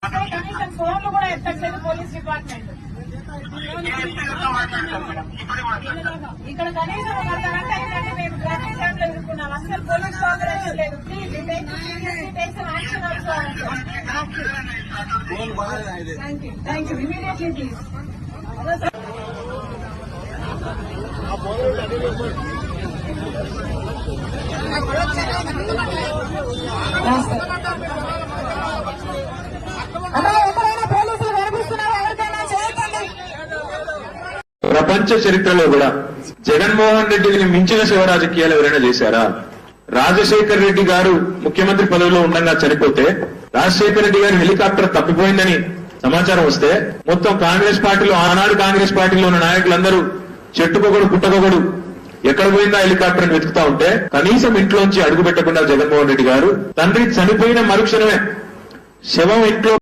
కనీసం ఫోన్లు కూడా ఎత్తట్లేదు పోలీస్ డిపార్ట్మెంట్. ఇక్కడ కనీసం ఒక అర్ధగంట అయిందంటే మేము ట్రాఫిక్ జామ్ లో ఎదుర్కొన్నాం. అసలు పోలీస్ కోఆపరేషన్ లేదు. Please take action also. Thank you immediately please. ప్రపంచ చరిత్రలో కూడా జగన్మోహన్ రెడ్డిని మించిన శివ రాజకీయాలు ఎవరైనా చేశారా? రాజశేఖర్ రెడ్డి గారు ముఖ్యమంత్రి పదవిలో ఉండగా చనిపోతే రాజశేఖర్ రెడ్డి గారి హెలికాప్టర్ తప్పిపోయిందని సమాచారం వస్తే మొత్తం కాంగ్రెస్ పార్టీలో ఆనాడు కాంగ్రెస్ పార్టీలో ఉన్న నాయకులందరూ చెట్టుకొకడు పుట్టకొకడు ఎక్కడ పోయిందా హెలికాప్టర్ అని వెతుకుతా ఉంటే కనీసం ఇంట్లోంచి అడుగు పెట్టకుండా జగన్మోహన్ రెడ్డి గారు తండ్రి చనిపోయిన మరుక్షణమే శవం ఇంట్లో